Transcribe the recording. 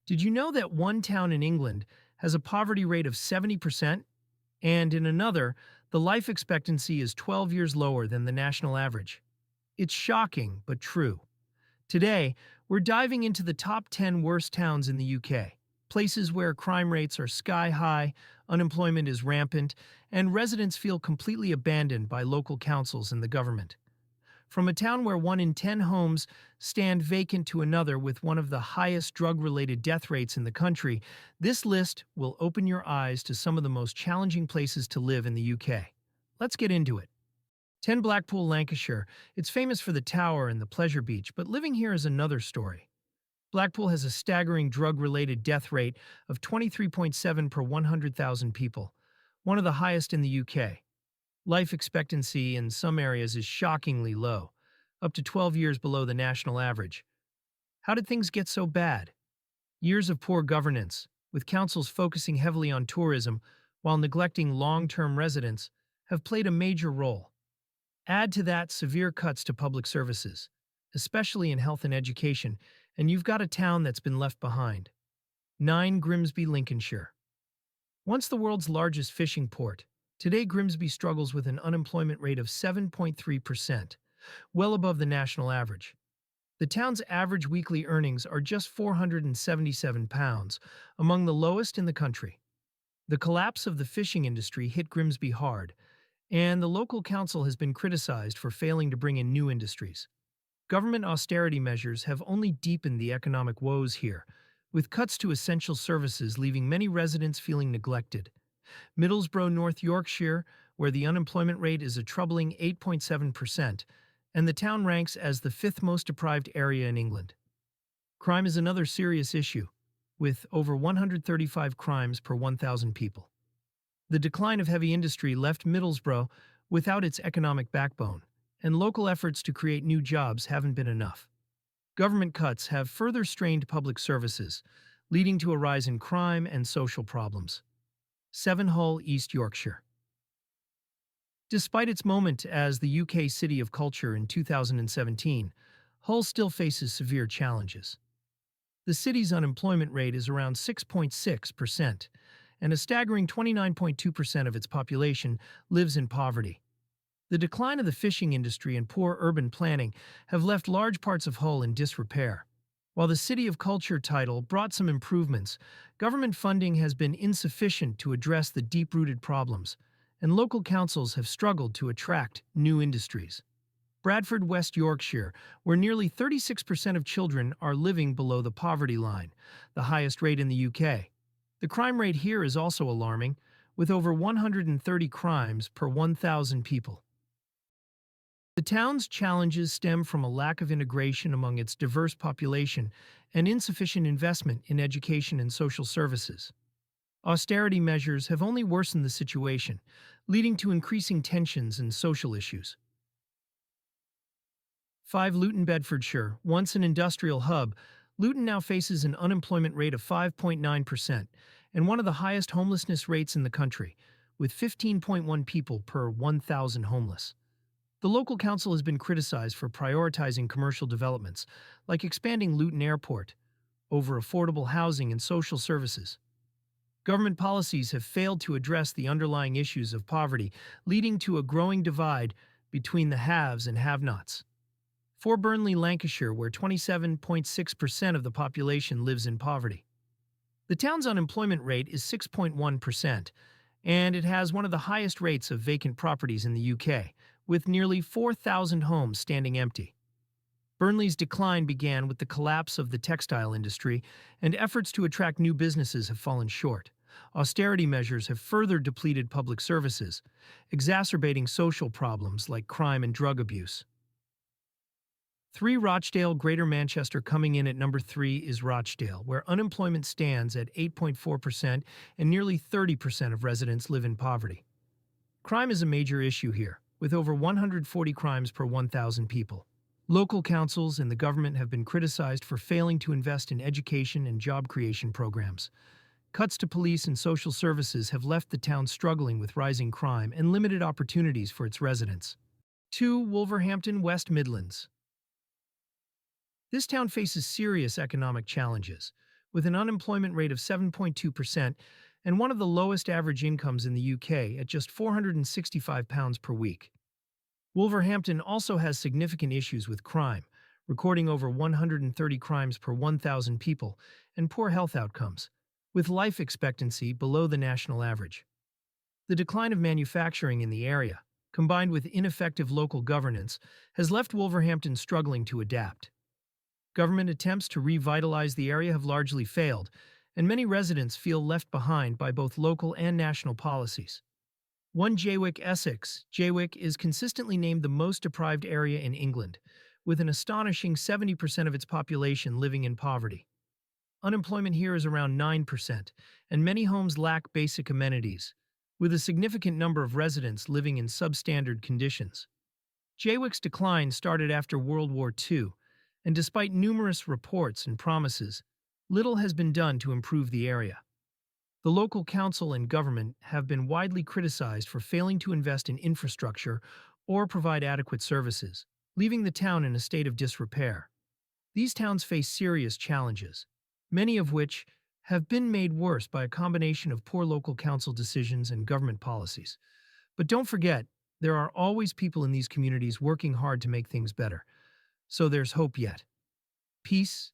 Did you know that one town in England has a poverty rate of 70%, and in another, the life expectancy is 12 years lower than the national average? It's shocking, but true. Today, we're diving into the top 10 worst towns in the UK, places where crime rates are sky high, unemployment is rampant, and residents feel completely abandoned by local councils and the government. From a town where 1 in 10 homes stand vacant to another with one of the highest drug-related death rates in the country, this list will open your eyes to some of the most challenging places to live in the UK. Let's get into it. 10 Blackpool, Lancashire. It's famous for the tower and the pleasure beach, but living here is another story. Blackpool has a staggering drug-related death rate of 23.7 per 100,000 people, one of the highest in the UK. Life expectancy in some areas is shockingly low, up to 12 years below the national average. How did things get so bad? Years of poor governance, with councils focusing heavily on tourism while neglecting long-term residents, have played a major role. Add to that severe cuts to public services, especially in health and education, and you've got a town that's been left behind. 9 Grimsby, Lincolnshire. Once the world's largest fishing port, today Grimsby struggles with an unemployment rate of 7.3%, well above the national average. The town's average weekly earnings are just £477, among the lowest in the country. The collapse of the fishing industry hit Grimsby hard, and the local council has been criticized for failing to bring in new industries. Government austerity measures have only deepened the economic woes here, with cuts to essential services leaving many residents feeling neglected. Middlesbrough, North Yorkshire, where the unemployment rate is a troubling 8.7%, and the town ranks as the 5th most deprived area in England. Crime is another serious issue, with over 135 crimes per 1,000 people. The decline of heavy industry left Middlesbrough without its economic backbone, and local efforts to create new jobs haven't been enough. Government cuts have further strained public services, leading to a rise in crime and social problems. 7 Hull, East Yorkshire. Despite its moment as the UK City of Culture in 2017, Hull still faces severe challenges. The city's unemployment rate is around 6.6%, and a staggering 29.2% of its population lives in poverty. The decline of the fishing industry and poor urban planning have left large parts of Hull in disrepair. While the City of Culture title brought some improvements, government funding has been insufficient to address the deep-rooted problems, and local councils have struggled to attract new industries. Bradford, West Yorkshire, where nearly 36% of children are living below the poverty line, the highest rate in the UK. The crime rate here is also alarming, with over 130 crimes per 1,000 people. The town's challenges stem from a lack of integration among its diverse population and insufficient investment in education and social services. Austerity measures have only worsened the situation, leading to increasing tensions and social issues. 5 Luton, Bedfordshire. Once an industrial hub, Luton now faces an unemployment rate of 5.9% and one of the highest homelessness rates in the country, with 15.1 people per 1,000 homeless. The local council has been criticized for prioritizing commercial developments, like expanding Luton Airport, over affordable housing and social services. Government policies have failed to address the underlying issues of poverty, leading to a growing divide between the haves and have-nots. 4 Burnley, Lancashire, where 27.6% of the population lives in poverty. The town's unemployment rate is 6.1%, and it has one of the highest rates of vacant properties in the UK, with nearly 4,000 homes standing empty. Burnley's decline began with the collapse of the textile industry, and efforts to attract new businesses have fallen short. Austerity measures have further depleted public services, exacerbating social problems like crime and drug abuse. 3 Rochdale, Greater Manchester. Coming in at number 3 is Rochdale, where unemployment stands at 8.4% and nearly 30% of residents live in poverty. Crime is a major issue here, with over 140 crimes per 1,000 people. Local councils and the government have been criticized for failing to invest in education and job creation programs. Cuts to police and social services have left the town struggling with rising crime and limited opportunities for its residents. 2 Wolverhampton, West Midlands. This town faces serious economic challenges, with an unemployment rate of 7.2% and one of the lowest average incomes in the UK at just £465 per week. Wolverhampton also has significant issues with crime, recording over 130 crimes per 1,000 people, and poor health outcomes, with life expectancy below the national average. The decline of manufacturing in the area, combined with ineffective local governance, has left Wolverhampton struggling to adapt. Government attempts to revitalize the area have largely failed, and many residents feel left behind by both local and national policies. Jaywick, Essex. Jaywick is consistently named the most deprived area in England, with an astonishing 70% of its population living in poverty. Unemployment here is around 9%, and many homes lack basic amenities, with a significant number of residents living in substandard conditions. Jaywick's decline started after World War II, and despite numerous reports and promises, little has been done to improve the area. The local council and government have been widely criticized for failing to invest in infrastructure or provide adequate services, leaving the town in a state of disrepair. These towns face serious challenges, many of which have been made worse by a combination of poor local council decisions and government policies. But don't forget, there are always people in these communities working hard to make things better. So there's hope yet. Peace